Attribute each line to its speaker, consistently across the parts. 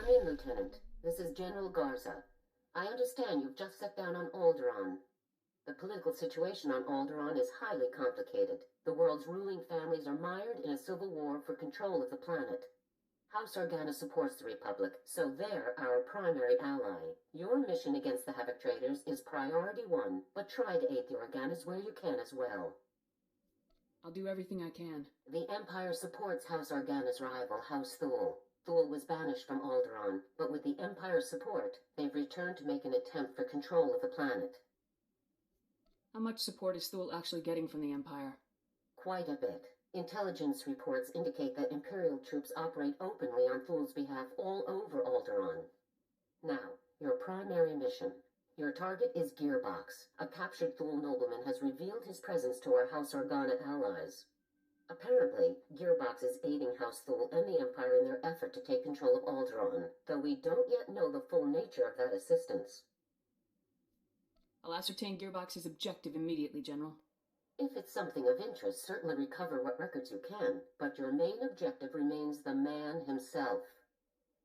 Speaker 1: Come in, Lieutenant. This is General Garza. I understand you've just set down on Alderaan. The political situation on Alderaan is highly complicated. The world's ruling families are mired in a civil war for control of the planet. House Organa supports the Republic, so they're our primary ally. Your mission against the Havoc Traders is priority one, but try to aid the Organas where you can as well.
Speaker 2: I'll do everything I can.
Speaker 1: The Empire supports House Organa's rival, House Thule. Thule was banished from Alderaan, but with the Empire's support, they've returned to make an attempt for control of the planet.
Speaker 2: How much support is Thule actually getting from the Empire?
Speaker 1: Quite a bit. Intelligence reports indicate that Imperial troops operate openly on Thule's behalf all over Alderaan. Now, your primary mission. Your target is Gearbox. A captured Thule nobleman has revealed his presence to our House Organa allies. Apparently, Gearbox is aiding House Thule and the Empire in their effort to take control of Alderaan, though we don't yet know the full nature of that assistance.
Speaker 2: I'll ascertain Gearbox's objective immediately, General.
Speaker 1: If it's something of interest, certainly recover what records you can, but your main objective remains the man himself.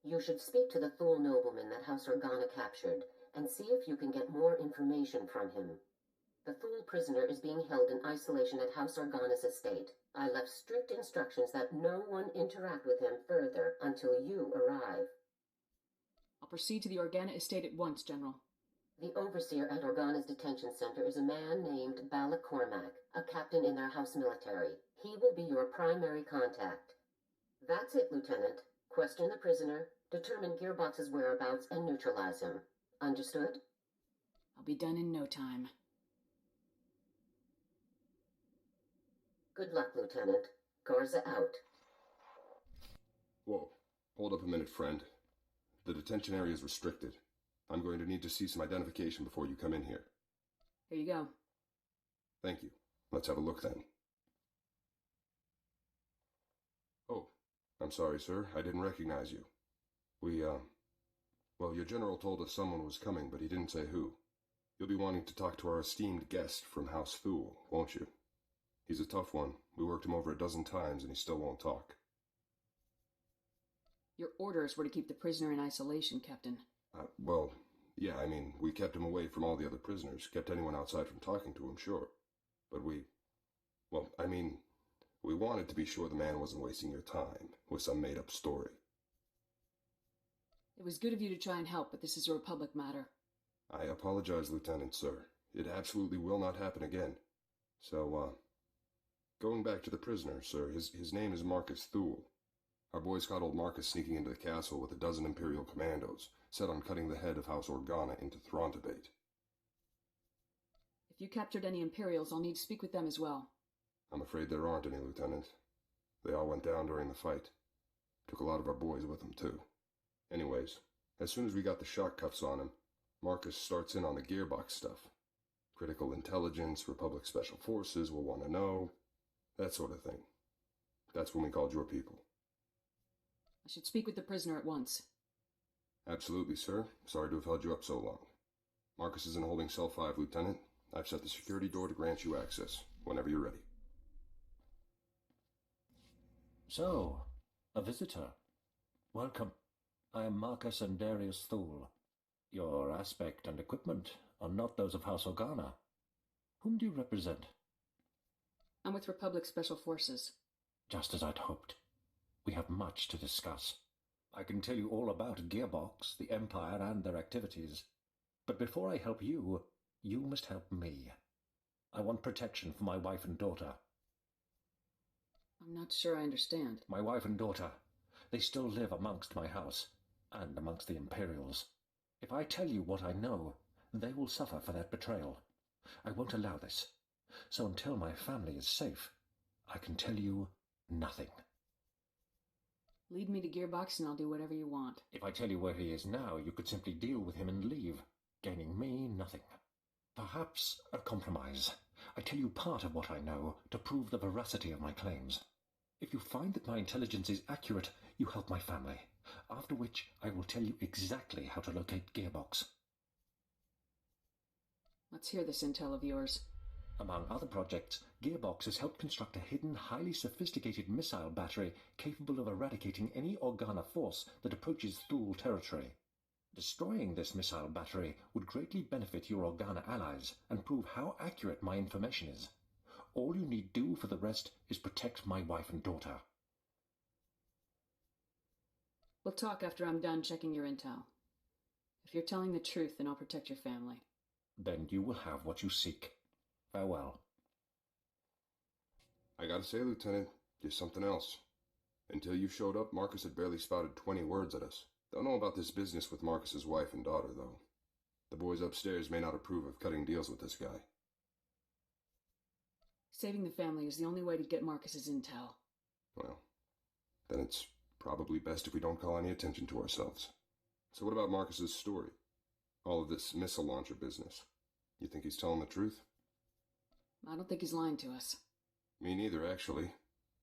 Speaker 1: You should speak to the Thule nobleman that House Organa captured, and see if you can get more information from him. The Thule prisoner is being held in isolation at House Organa's estate. I left strict instructions that no one interact with him further until you arrive.
Speaker 2: I'll proceed to the Organa estate at once, General.
Speaker 1: The overseer at Organa's detention center is a man named Balak Cormac, a captain in their house military. He will be your primary contact. That's it, Lieutenant. Question the prisoner, determine Gearbox's whereabouts, and neutralize him. Understood?
Speaker 2: I'll be done in no time.
Speaker 1: Good luck, Lieutenant. Garza out.
Speaker 3: Whoa. Hold up a minute, friend. The detention area is restricted. I'm going to need to see some identification before you come in here.
Speaker 2: Here you go.
Speaker 3: Thank you. Let's have a look then. Oh, I'm sorry, sir. I didn't recognize you. Well, your general told us someone was coming, but he didn't say who. You'll be wanting to talk to our esteemed guest from House Thule, won't you? He's a tough one. We worked him over a dozen times, and he still won't talk.
Speaker 2: Your orders were to keep the prisoner in isolation, Captain.
Speaker 3: Well, yeah, we kept him away from all the other prisoners, kept anyone outside from talking to him, sure. But we wanted to be sure the man wasn't wasting your time with some made-up story.
Speaker 2: It was good of you to try and help, but this is a Republic matter.
Speaker 3: I apologize, Lieutenant, sir. It absolutely will not happen again. So, going back to the prisoner, sir, his name is Marcus Thule. Our boys caught old Marcus sneaking into the castle with a dozen Imperial commandos, set on cutting the head of House Organa into Throntibate.
Speaker 2: If you captured any Imperials, I'll need to speak with them as well.
Speaker 3: I'm afraid there aren't any, Lieutenant. They all went down during the fight. Took a lot of our boys with them, too. Anyways, as soon as we got the shock cuffs on him, Marcus starts in on the Gearbox stuff. Critical intelligence, Republic Special Forces will want to know, that sort of thing. That's when we called your people.
Speaker 2: I should speak with the prisoner at once.
Speaker 3: Absolutely, sir. Sorry to have held you up so long. Marcus is in holding cell 5, Lieutenant. I've set the security door to grant you access, whenever you're ready.
Speaker 4: So, a visitor. Welcome. I am Marcus and Darius Thule. Your aspect and equipment are not those of House Organa. Whom do you represent?
Speaker 2: I'm with Republic Special Forces.
Speaker 4: Just as I'd hoped. We have much to discuss. I can tell you all about Gearbox, the Empire, and their activities. But before I help you, you must help me. I want protection for my wife and daughter.
Speaker 2: I'm not sure I understand.
Speaker 4: My wife and daughter. They still live amongst my house, and amongst the Imperials. If I tell you what I know, they will suffer for that betrayal. I won't allow this. So until my family is safe, I can tell you nothing.
Speaker 2: Lead me to Gearbox and I'll do whatever you want.
Speaker 4: If I tell you where he is now, you could simply deal with him and leave, gaining me nothing. Perhaps a compromise. I tell you part of what I know to prove the veracity of my claims. If you find that my intelligence is accurate, you help my family, after which I will tell you exactly how to locate Gearbox.
Speaker 2: Let's hear this intel of yours.
Speaker 4: Among other projects, Gearbox has helped construct a hidden, highly sophisticated missile battery capable of eradicating any Organa force that approaches Thule territory. Destroying this missile battery would greatly benefit your Organa allies and prove how accurate my information is. All you need do for the rest is protect my wife and daughter.
Speaker 2: We'll talk after I'm done checking your intel. If you're telling the truth, then I'll protect your family.
Speaker 4: Then you will have what you seek. Farewell.
Speaker 3: I gotta say, Lieutenant, there's something else. Until you showed up, Marcus had barely spouted 20 words at us. Don't know about this business with Marcus's wife and daughter, though. The boys upstairs may not approve of cutting deals with this guy.
Speaker 2: Saving the family is the only way to get Marcus's intel.
Speaker 3: Well, then it's probably best if we don't call any attention to ourselves. So what about Marcus's story? All of this missile launcher business. You think he's telling the truth?
Speaker 2: I don't think he's lying to us.
Speaker 3: Me neither, actually.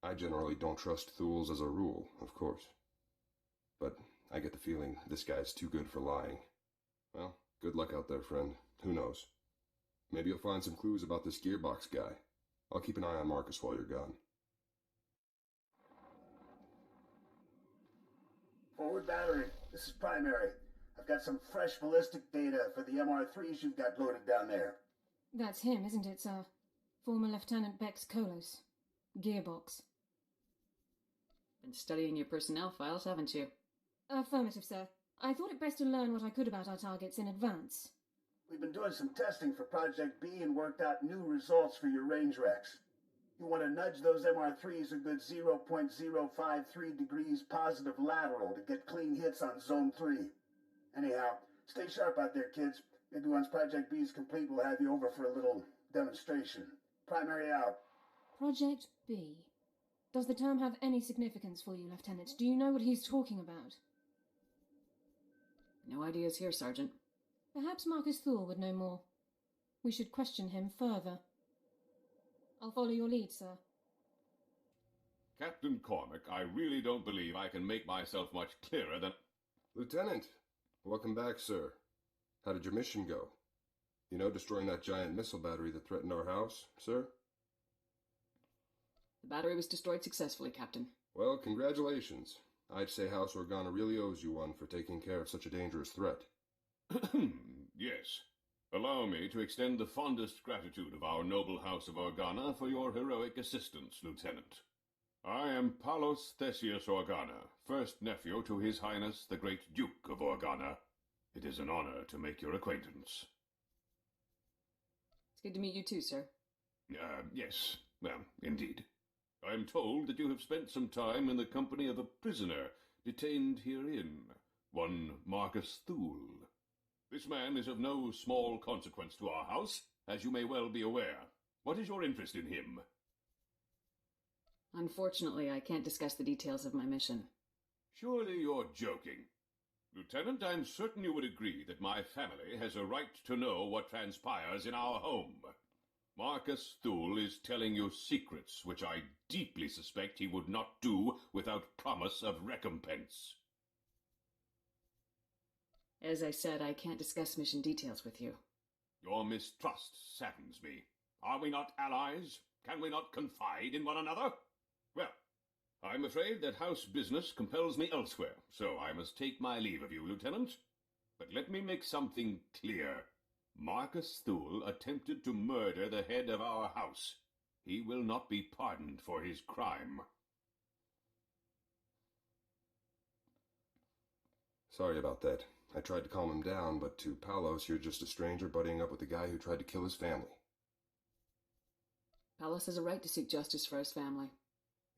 Speaker 3: I generally don't trust Thules as a rule, of course. But I get the feeling this guy's too good for lying. Well, good luck out there, friend. Who knows? Maybe you'll find some clues about this Gearbox guy. I'll keep an eye on Marcus while you're gone.
Speaker 5: Forward battery, this is primary. I've got some fresh ballistic data for the MR3s you've got loaded down there.
Speaker 6: That's him, isn't it, sir? Former Lieutenant Bex Kolos. Gearbox.
Speaker 2: Been studying your personnel files, haven't you?
Speaker 6: Affirmative, sir. I thought it best to learn what I could about our targets in advance.
Speaker 5: We've been doing some testing for Project B and worked out new results for your range recs. You want to nudge those MR3s a good 0.053 degrees positive lateral to get clean hits on Zone 3. Anyhow, stay sharp out there, kids. Maybe once Project B is complete, we'll have you over for a little demonstration. Primary out.
Speaker 6: Project B. Does the term have any significance for you, Lieutenant? Do you know what he's talking about?
Speaker 2: No ideas here, Sergeant.
Speaker 6: Perhaps Marcus Thule would know more. We should question him further. I'll follow your lead, sir.
Speaker 7: Captain Cormac, I really don't believe I can make myself much clearer than...
Speaker 3: Lieutenant, welcome back, sir. How did your mission go? You know, destroying that giant missile battery that threatened our house, sir?
Speaker 2: The battery was destroyed successfully, Captain.
Speaker 3: Well, congratulations. I'd say House Organa really owes you one for taking care of such a dangerous threat.
Speaker 7: Yes. Allow me to extend the fondest gratitude of our noble House of Organa for your heroic assistance, Lieutenant. I am Palos Theseus Organa, first nephew to His Highness the Great Duke of Organa. It is an honor to make your acquaintance.
Speaker 2: It's good to meet you too, sir.
Speaker 7: Yes. Well, indeed. I am told that you have spent some time in the company of a prisoner detained herein, one Marcus Thule. This man is of no small consequence to our house, as you may well be aware. What is your interest in him?
Speaker 2: Unfortunately, I can't discuss the details of my mission.
Speaker 7: Surely you're joking. Lieutenant, I'm certain you would agree that my family has a right to know what transpires in our home. Marcus Thule is telling you secrets which I deeply suspect he would not do without promise of recompense.
Speaker 2: As I said, I can't discuss mission details with you.
Speaker 7: Your mistrust saddens me. Are we not allies? Can we not confide in one another? Well, I'm afraid that house business compels me elsewhere, so I must take my leave of you, Lieutenant. But let me make something clear. Marcus Thule attempted to murder the head of our house. He will not be pardoned for his crime.
Speaker 3: Sorry about that. I tried to calm him down, but to Palos, you're just a stranger buddying up with the guy who tried to kill his family.
Speaker 2: Palos has a right to seek justice for his family.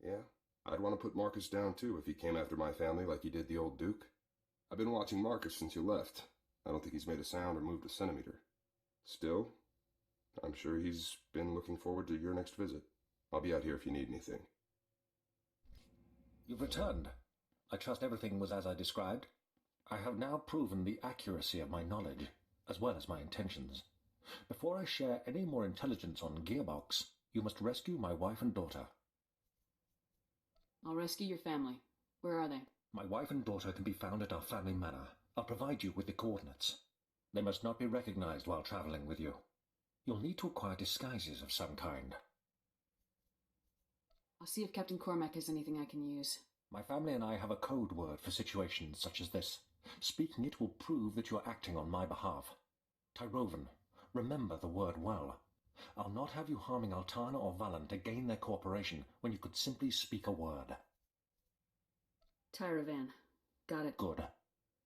Speaker 3: Yeah, I'd want to put Marcus down too if he came after my family like he did the old Duke. I've been watching Marcus since you left. I don't think he's made a sound or moved a centimeter. Still, I'm sure he's been looking forward to your next visit. I'll be out here if you need anything.
Speaker 4: You've returned. I trust everything was as I described. I have now proven the accuracy of my knowledge, as well as my intentions. Before I share any more intelligence on Gearbox, you must rescue my wife and daughter.
Speaker 2: I'll rescue your family. Where are they?
Speaker 4: My wife and daughter can be found at our family manor. I'll provide you with the coordinates. They must not be recognized while traveling with you. You'll need to acquire disguises of some kind.
Speaker 2: I'll see if Captain Cormac has anything I can use.
Speaker 4: My family and I have a code word for situations such as this. Speaking it will prove that you are acting on my behalf. Tyrovan, remember the word well. I'll not have you harming Altarna or Valen to gain their cooperation when you could simply speak a word.
Speaker 2: Tyrovan. Got it.
Speaker 4: Good.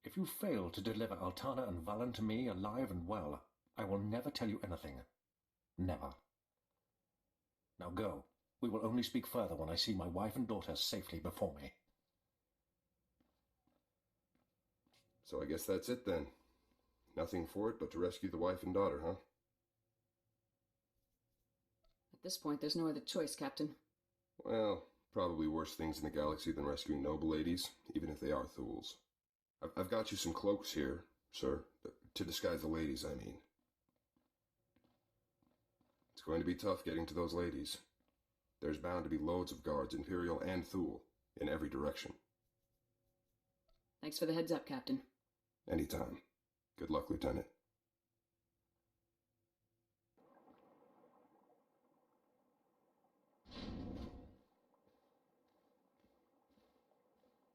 Speaker 4: If you fail to deliver Altarna and Valen to me alive and well, I will never tell you anything. Never. Now go. We will only speak further when I see my wife and daughter safely before me.
Speaker 3: So I guess that's it then. Nothing for it but to rescue the wife and daughter, huh?
Speaker 2: At this point, there's no other choice, Captain.
Speaker 3: Well, probably worse things in the galaxy than rescuing noble ladies, even if they are Thuls. I've got you some cloaks here, sir. To disguise the ladies, I mean. It's going to be tough getting to those ladies. There's bound to be loads of guards, Imperial and Thul, in every direction.
Speaker 2: Thanks for the heads up, Captain.
Speaker 3: Anytime. Good luck, Lieutenant.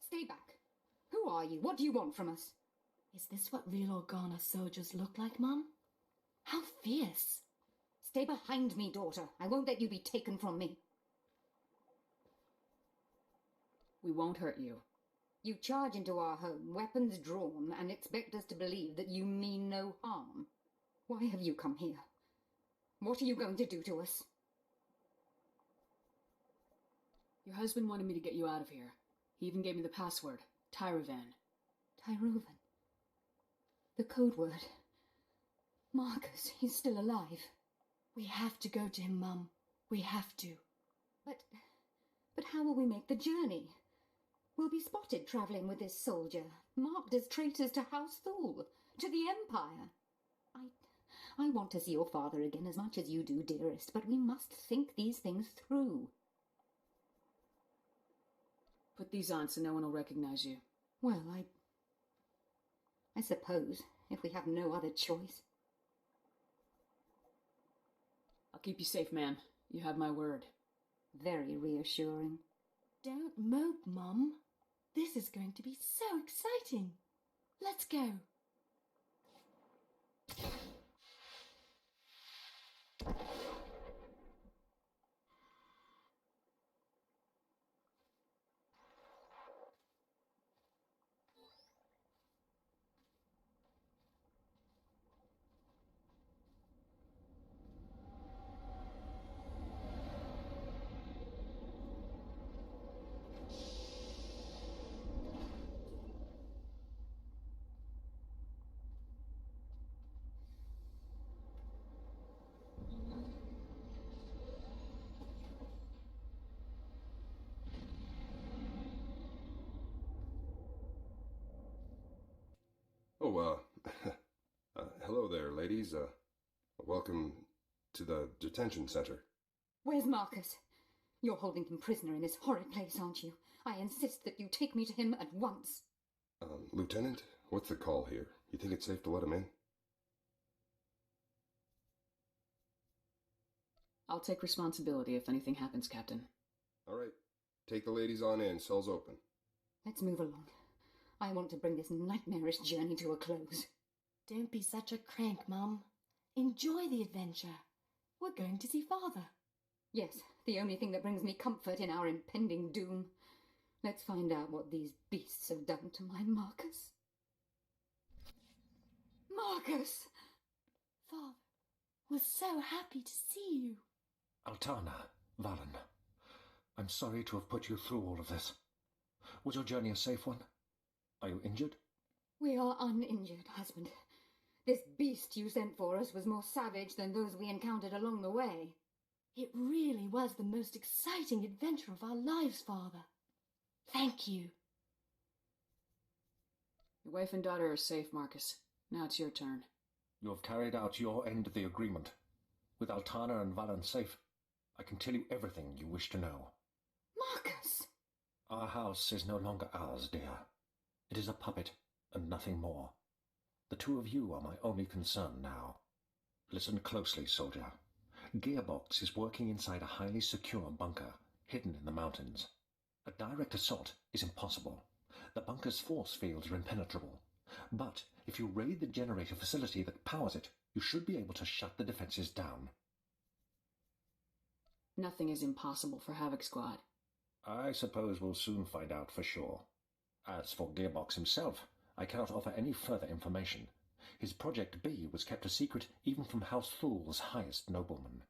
Speaker 8: Stay back. Who are you? What do you want from us?
Speaker 6: Is this what real Organa soldiers look like, Mum? How fierce!
Speaker 8: Stay behind me, daughter. I won't let you be taken from me.
Speaker 2: We won't hurt you.
Speaker 8: You charge into our home, weapons drawn, and expect us to believe that you mean no harm. Why have you come here? What are you going to do to us?
Speaker 2: Your husband wanted me to get you out of here. He even gave me the password, Tyrovan.
Speaker 8: Tyrovan? The code word. Marcus, he's still alive.
Speaker 6: We have to go to him, Mum. We have to.
Speaker 8: But how will we make the journey? We'll be spotted travelling with this soldier, marked as traitors to House Thul, to the Empire. I want to see your father again as much as you do, dearest, but we must think these things through.
Speaker 2: Put these on so no one will recognize you.
Speaker 8: Well, I suppose, if we have no other choice.
Speaker 2: I'll keep you safe, ma'am. You have my word.
Speaker 8: Very reassuring.
Speaker 6: Don't mope, Mum. This is going to be so exciting. Let's go.
Speaker 3: Oh, hello there, ladies. Welcome to the detention center.
Speaker 8: Where's Marcus? You're holding him prisoner in this horrid place, aren't you? I insist that you take me to him at once.
Speaker 3: Lieutenant, what's the call here? You think it's safe to let him in?
Speaker 2: I'll take responsibility if anything happens, Captain.
Speaker 3: All right. Take the ladies on in. Cell's open.
Speaker 8: Let's move along. I want to bring this nightmarish journey to a close.
Speaker 6: Don't be such a crank, Mum. Enjoy the adventure. We're going to see Father.
Speaker 8: Yes, the only thing that brings me comfort in our impending doom. Let's find out what these beasts have done to my Marcus. Marcus!
Speaker 6: Father, we're so happy to see you.
Speaker 4: Altarna, Valen, I'm sorry to have put you through all of this. Was your journey a safe one? Are you injured?
Speaker 8: We are uninjured, husband. This beast you sent for us was more savage than those we encountered along the way.
Speaker 6: It really was the most exciting adventure of our lives, Father. Thank you.
Speaker 2: Your wife and daughter are safe, Marcus. Now it's your turn.
Speaker 4: You have carried out your end of the agreement. With Altarna and Valen safe, I can tell you everything you wish to know.
Speaker 8: Marcus!
Speaker 4: Our house is no longer ours, dear. It is a puppet, and nothing more. The two of you are my only concern now. Listen closely, soldier. Gearbox is working inside a highly secure bunker, hidden in the mountains. A direct assault is impossible. The bunker's force fields are impenetrable. But if you raid the generator facility that powers it, you should be able to shut the defenses down.
Speaker 2: Nothing is impossible for Havoc Squad.
Speaker 4: I suppose we'll soon find out for sure. As for Gearbox himself, I cannot offer any further information. His Project B was kept a secret even from House Thul's highest noblemen.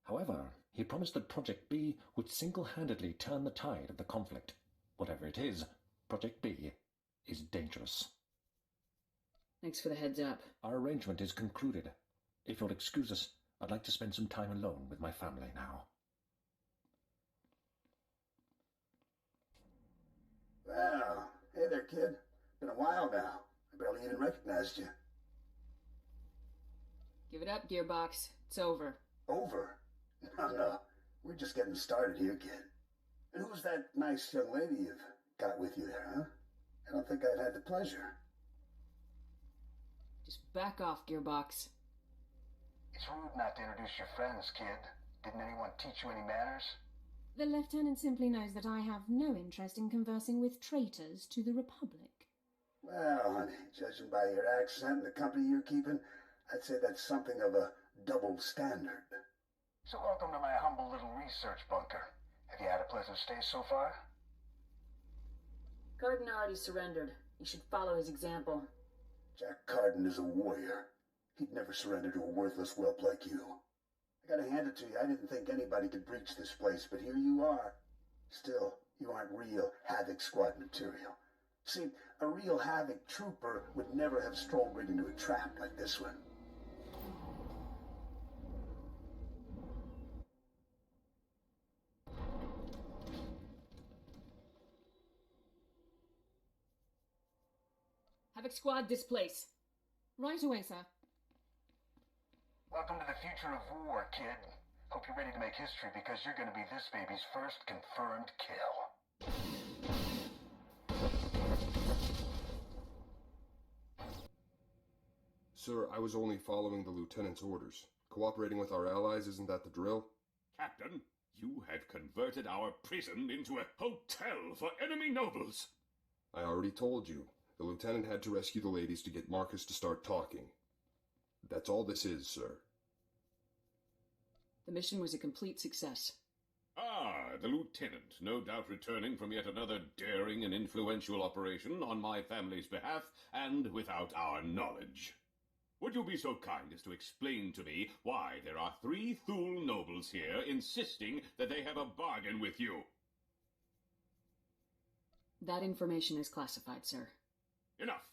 Speaker 4: However, he promised that Project B would single-handedly turn the tide of the conflict. Whatever it is, Project B is dangerous.
Speaker 2: Thanks for the heads up.
Speaker 4: Our arrangement is concluded. If you'll excuse us, I'd like to spend some time alone with my family now.
Speaker 5: Well, hey there, kid. Been a while now. I barely even recognized you.
Speaker 2: Give it up, Gearbox. It's over.
Speaker 5: Over? No. We're just getting started here, kid. And who's that nice young lady you've got with you there, huh? I don't think I've had the pleasure.
Speaker 2: Just back off, Gearbox.
Speaker 9: It's rude not to introduce your friends, kid. Didn't anyone teach you any manners?
Speaker 6: The Lieutenant simply knows that I have no interest in conversing with traitors to the Republic.
Speaker 5: Well, honey, judging by your accent and the company you're keeping, I'd say that's something of a double standard.
Speaker 9: So welcome to my humble little research bunker. Have you had a pleasant stay so far?
Speaker 2: Garden already surrendered. You should follow his example.
Speaker 5: Jack Carden is a warrior. He'd never surrender to a worthless whelp like you. I gotta hand it to you, I didn't think anybody could breach this place, but here you are. Still, you aren't real Havoc Squad material. See, a real Havoc trooper would never have strolled right into a trap like this one.
Speaker 2: Havoc Squad, this place.
Speaker 6: Right away, sir.
Speaker 9: Welcome to the future of war, kid. Hope you're ready to make history because you're going to be this baby's first confirmed kill.
Speaker 3: Sir, I was only following the Lieutenant's orders. Cooperating with our allies, isn't that the drill?
Speaker 7: Captain, you have converted our prison into a hotel for enemy nobles.
Speaker 3: I already told you. The Lieutenant had to rescue the ladies to get Marcus to start talking. That's all this is, sir.
Speaker 2: The mission was a complete success.
Speaker 7: Ah, the Lieutenant, no doubt returning from yet another daring and influential operation on my family's behalf and without our knowledge. Would you be so kind as to explain to me why there are 3 Thule nobles here insisting that they have a bargain with you?
Speaker 2: That information is classified, sir.
Speaker 7: Enough.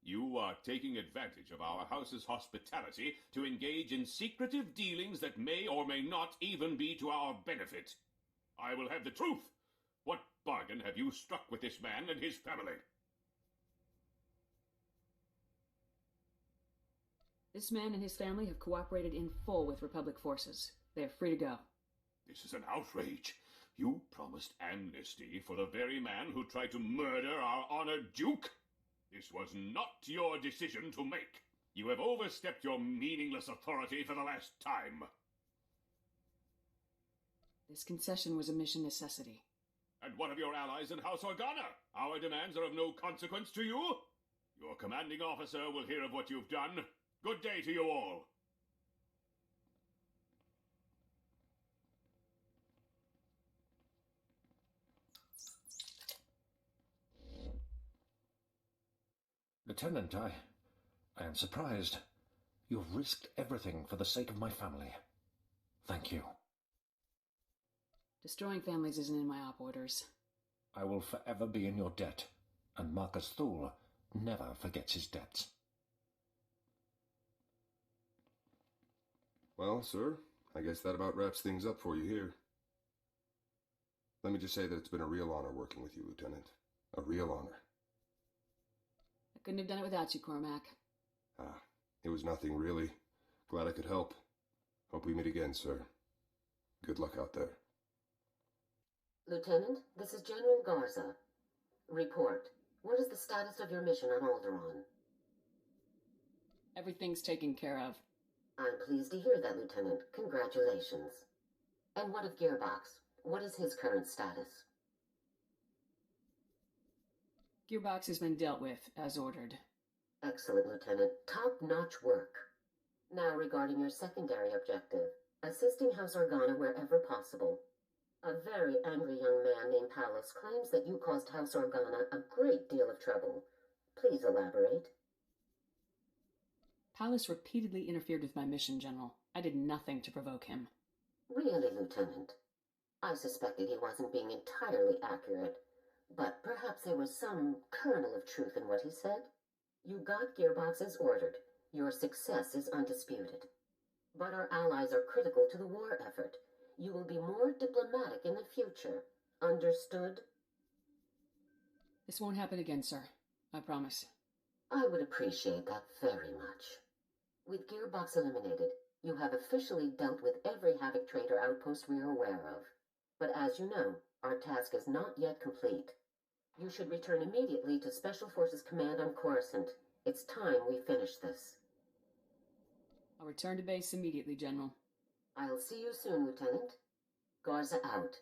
Speaker 7: You are taking advantage of our house's hospitality to engage in secretive dealings that may or may not even be to our benefit. I will have the truth. What bargain have you struck with this man and his family?
Speaker 2: This man and his family have cooperated in full with Republic forces. They are free to go.
Speaker 7: This is an outrage. You promised amnesty for the very man who tried to murder our honored Duke. This was not your decision to make. You have overstepped your meaningless authority for the last time.
Speaker 2: This concession was a mission necessity.
Speaker 7: And what of your allies in House Organa? Our demands are of no consequence to you? Your commanding officer will hear of what you've done. Good day to you all.
Speaker 4: Lieutenant, I am surprised. You've risked everything for the sake of my family. Thank you.
Speaker 2: Destroying families isn't in my op orders.
Speaker 4: I will forever be in your debt, and Marcus Thule never forgets his debts.
Speaker 3: Well, sir, I guess that about wraps things up for you here. Let me just say that it's been a real honor working with you, Lieutenant. A real honor.
Speaker 2: I couldn't have done it without you, Cormac.
Speaker 3: It was nothing, really. Glad I could help. Hope we meet again, sir. Good luck out there.
Speaker 1: Lieutenant, this is General Garza. Report. What is the status of your mission on Alderaan?
Speaker 2: Everything's taken care of.
Speaker 1: I'm pleased to hear that, Lieutenant. Congratulations. And what of Gearbox? What is his current status?
Speaker 2: Gearbox has been dealt with, as ordered.
Speaker 1: Excellent, Lieutenant. Top-notch work. Now regarding your secondary objective, assisting House Organa wherever possible. A very angry young man named Palos claims that you caused House Organa a great deal of trouble. Please elaborate.
Speaker 2: Palos repeatedly interfered with my mission, General. I did nothing to provoke him.
Speaker 1: Really, Lieutenant? I suspected he wasn't being entirely accurate, but perhaps there was some kernel of truth in what he said. You got Gearbox as ordered. Your success is undisputed. But our allies are critical to the war effort. You will be more diplomatic in the future. Understood?
Speaker 2: This won't happen again, sir. I promise.
Speaker 1: I would appreciate that very much. With Gearbox eliminated, you have officially dealt with every Havoc Trader outpost we are aware of. But as you know, our task is not yet complete. You should return immediately to Special Forces Command on Coruscant. It's time we finish this.
Speaker 2: I'll return to base immediately, General.
Speaker 1: I'll see you soon, Lieutenant. Garza out.